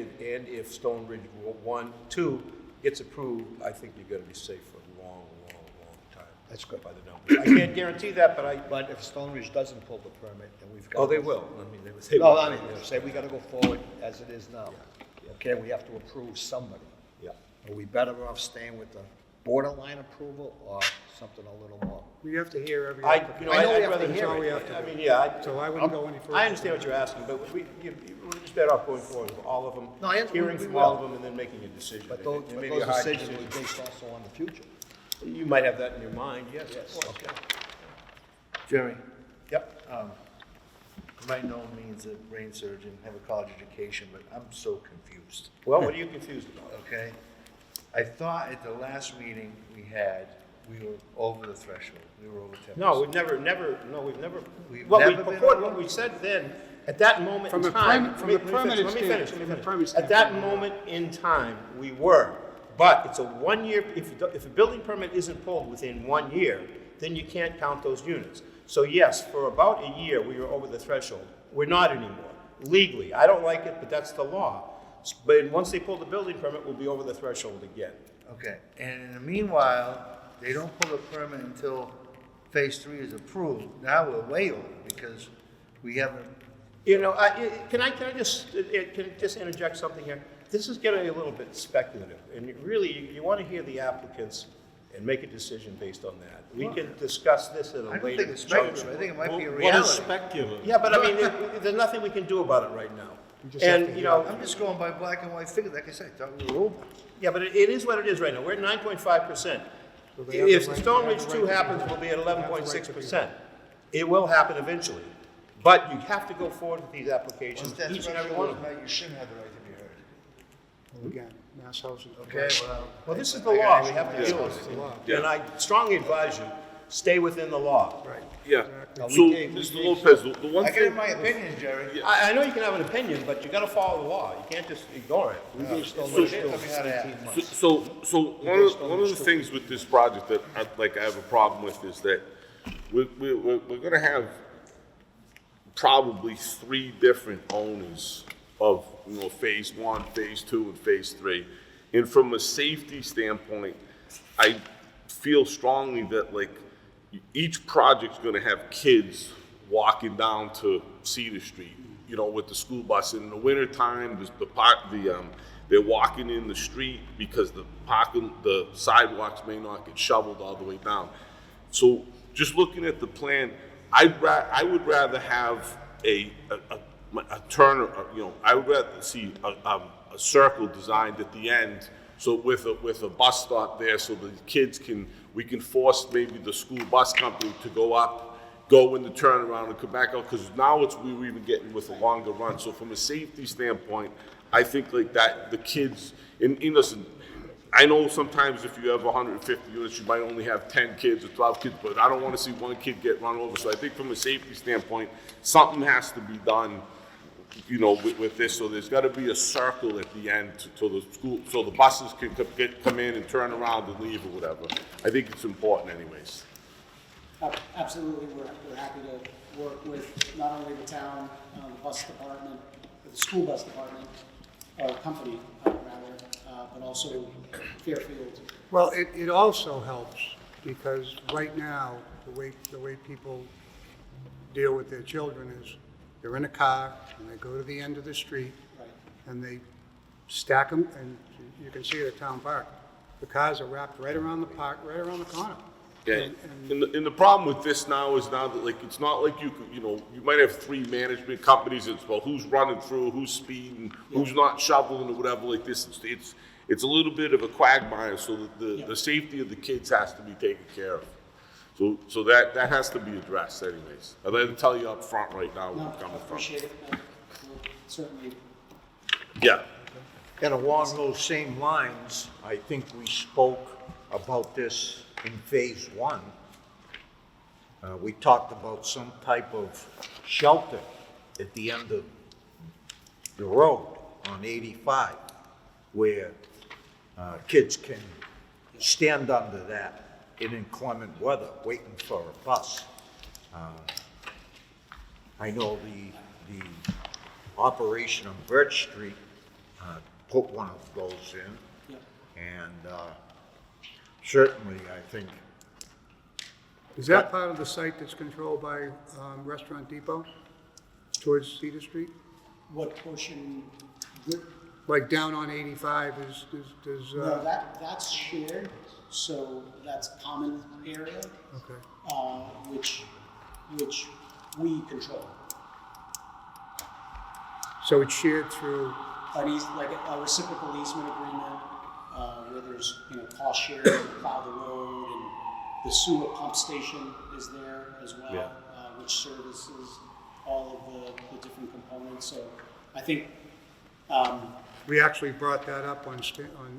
if Stone Ridge 1, 2 gets approved, I think you're gonna be safe for a long, long, long time. That's good. By the numbers. I can't guarantee that, but But if Stone Ridge doesn't pull the permit, then we've got. they will. I mean, they No, will. I mean, say we gotta go forward as it is now. Okay, we have to approve somebody. Yeah. Are we better off staying with the borderline approval or something a little more? We have to hear every I applicant. know I know we I'd have rather to hear all we it. have to I do. mean, yeah. So I wouldn't go any further. I understand what you're asking, but we're just better off going forward with all of them, No, I- hearing we from will. all of them, and then making a decision. But It- those, it but may be those a hard decisions will decision. be based also on the future. You might have that in your mind, yes. Yes. Okay. Jerry, Yep. by no means a brain surgeon, have a college education, but I'm so confused, Well, what are you confused about? okay? I thought at the last meeting we had, we were over the threshold, we were over 10%. No, we've never, We've what we never been purported, over? what we said then, at that moment in From a time. permit- from a permitted Let me stand- finish. from a permit At that standpoint, moment in time, we were, but it's a 1 year, if a building permit isn't pulled within 1 year, then you can't count those units. So yes, for about a year, we were over the threshold. We're not anymore, legally. I don't like it, but that's the law. But once they pull the building permit, we'll be over the threshold again. Okay, and in the meanwhile, they don't pull the permit until phase 3 is approved. Now we're way over because we haven't, You know, can I just interject something here? This is getting a little bit speculative, and you want to hear the applicants and make a decision based on that. We can discuss this at a I don't later think it's speculative, juncture. I think it might be a What is reality. speculative? Yeah, but I mean, there's nothing we can do about it right now. just have to And, you know, I'm just going by black and white figures, like I said, I thought we were over. yeah, but it is what it is right now. We're at 9.5%. they have the If right- Stone they have Ridge the 2 right to- happens, they we'll be at have the right to be 11.6%. It will happen eventually. But you have to go forward with these applications, Once that each and every one of them. threshold is met, you shouldn't have the right to be heard. Again, mass housing. Okay, well. Well, this is the law, we have to deal with it. And I strongly advise you, stay within the law. Right. Yeah, Now, so, we gave- Mr. Lopez, the one I give thing, my opinion, Jerry. I know you can have an opinion, but you gotta follow the law, you can't just ignore it. We gave Stone So- Ridge Tell me how to act. so one of the things with this project that I have a problem with is that we're gonna have probably 3 different owners of, you know, phase 1, phase 2, and phase 3. And from a safety standpoint, I feel strongly that like each project's gonna have kids walking down to Cedar Street, you know, with the school bus. In the wintertime, they're walking in the street because the sidewalks may not get shoveled all the way down. So just looking at the plan, I would rather have a turn, you know, I would rather see a circle designed at the end, so with a bus stop there, so the kids we can force maybe the school bus company to go in the turnaround and come back out, because now we're even getting with a longer run. So from a safety standpoint, I think like that, the kids, and listen, I know sometimes if you have 150 units, you might only have 10 kids or 12 kids, but I don't want to see one kid get run over. So I think from a safety standpoint, something has to be done, you know, with this. So there's got to be a circle at the end so the buses can come in and turn around and leave or whatever. I think it's important anyways. Absolutely, we're happy to work with not only the town, the bus department, the school bus department, or company, rather, but also Fairfield. Well, it also helps because right now, the way people deal with their children is they're in a car and they go to the end of the street Right. and they stack them, and you can see it at Town Park. The cars are wrapped right around the park, right around the corner. Yeah, and the problem with this now is now that like, it's not like you could, you know, you might have 3 management companies, it's well, who's running through, who's speeding, who's not shoveling or whatever like this. It's a little bit of a quagmire, so that the safety of the kids has to be taken care of. So that has to be addressed anyways. I'd like to tell you up front right now where No, I'm coming I from. appreciate it. We'll certainly, Yeah, And along those same lines, I think we spoke about this in phase 1. We talked about some type of shelter at the end of the road on 85, where kids can stand under that in inclement weather, waiting for a bus. I know the operation on Birch Street put one of those in, yeah. and certainly, I think, Is that part of the site that's controlled by Restaurant Depot towards Cedar Street? What portion, Like down on 85 is no, that's shared, so that's common area, okay. which we control. So it's shared through, Like a reciprocal easement agreement, where there's, you know, cost sharing to plow the road, and the sewer pump station is there as well, Yeah. which services all of the different components, so I think, we actually brought that up on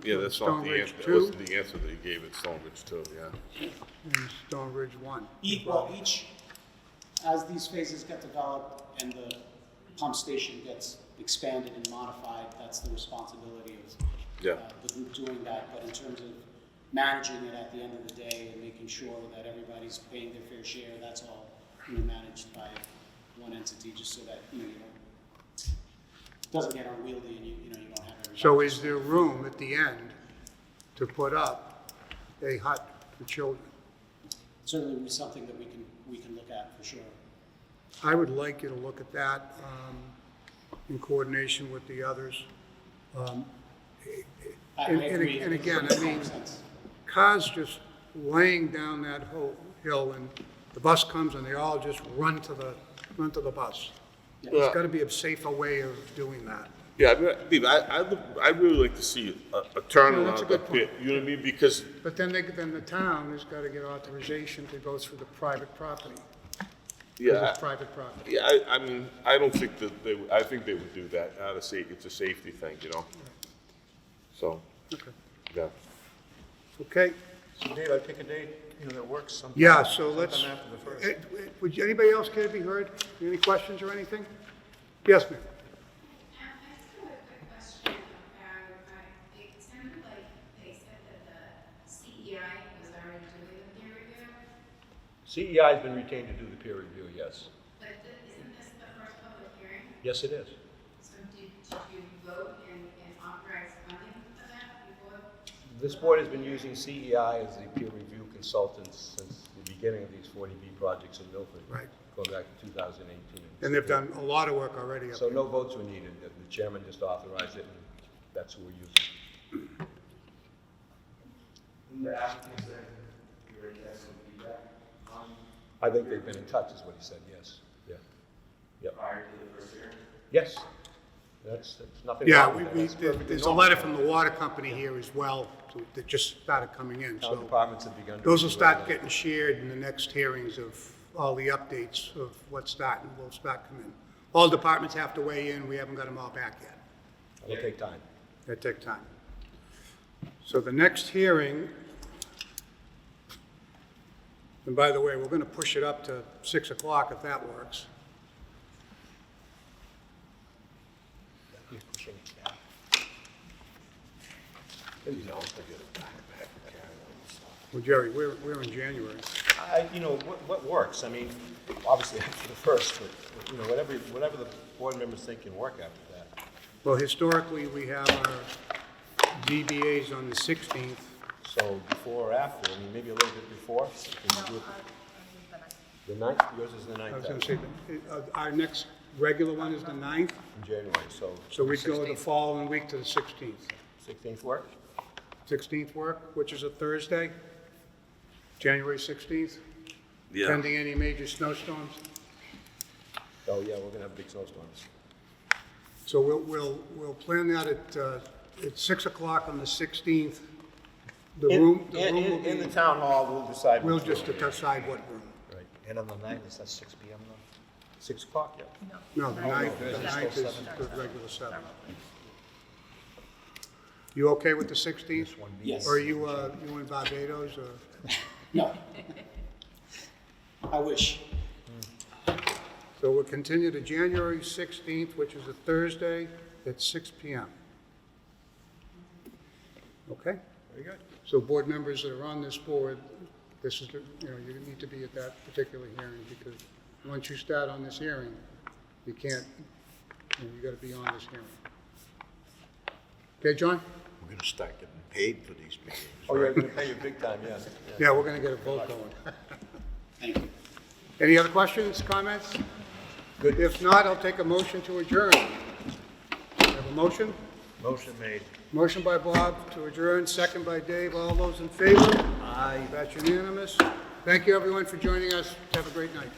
yeah, that's not Stone the Ridge answer, that 2 wasn't the answer that you gave at Stonebridge too, yeah. and Stone Ridge 1. each, as these phases get developed and the pump station gets expanded and modified, that's the responsibility of Yeah. the group doing that. But in terms of managing it at the end of the day and making sure that everybody's paying their fair share, that's all, you know, managed by one entity, just so that, you know, it doesn't get unwieldy and you know, you don't have everybody. So is there room at the end to put up a hut for children? Certainly be something that we can look at for sure. I would like you to look at that in coordination with the others. I And agree. and again, I Makes mean, sense. cars just laying down that hill, and the bus comes and they all just run to the bus. There's got to be a safer way of doing that. Yeah, I mean, I'd really like to see a Yeah, that's a turnaround good up here, point. you know what I mean? Because, But then the town has got to get authorization to go through the private property. 'Cause yeah, it's private property. yeah, I mean, I don't think that I think they would do that, out of it's a safety thing, you know? So, Okay. yeah. Okay, So Dave, I pick a date, you know, that works sometime. yeah, so let's, Sometime after the first. would anybody else care to be heard? Any questions or anything? Yes, ma'am. I just have a quick question about, it sounded like they said that the CEI was already doing the peer review, CEI's been retained to do the peer review, yes. but isn't this the Yes, it is. So did you vote and authorize funding for that before? This board has been using CEI as the peer review consultant since the beginning of these 40B projects in Milford. Right. Going back to 2018. And they've done a lot of work already up So there. no votes were needed. The chairman just authorized it, and that's who we're using. The applicants that you already had some feedback on I think they've been in touch, is what he said, yes. Yeah. Yep. prior to the first hearing? Yes. That's nothing Yeah, wrong with that. That's perfectly there's a normal. letter from the water company here as well, so that just started coming in, Town so departments have begun to. those will review start that. getting shared in the next hearings of all the updates of what's starting, will start coming. All departments have to weigh in, we haven't got them all back yet. It'll take time. That take time. So the next hearing, and by the way, we're gonna push it up to 6 o'clock if that works. He's pushing it back. Well, Jerry, we're in January. You know, what works? I mean, obviously after the first, but, you know, whatever the board members think can work after that. Well, historically, we have our DBAs on the 16th. So before or after, I mean, maybe a little bit before? Can you do it the 9th? Yours is the 9th. I was gonna say, our next regular one is the 9th, In January, so we'd go the following week to the 16th. 16th work? 16th work, which is a Thursday, January 16th, Yeah. pending any major snowstorms. Oh, yeah, we're gonna have big snowstorms. So we'll plan that at 6 o'clock on the 16th. The room will In the be, town hall, we'll decide. we'll which just room. decide what room. Right. And on the 9th, is that 6 PM though? 6 o'clock, yeah. No, the 9th is the regular 7. You okay with the 16th? Yes. Or are you in Barbados, or? No. I wish. So we'll continue to January 16th, which is a Thursday, at 6 PM. Okay? Very good. So board members that are on this board, this is, you need to be at that particular hearing, because once you start on this hearing, you can't, you gotta be on this hearing. Okay, John? We're gonna start getting paid for these meetings. Oh, you're gonna pay you big time, yeah. Yeah, we're gonna get a vote going. Thank you. Any other questions, comments? Good. If not, I'll take a motion to adjourn. Have a motion? Motion made. Motion by Bob to adjourn, second by Dave. All those in favor? Aye. That's unanimous. Thank you, everyone, for joining us. Have a great night.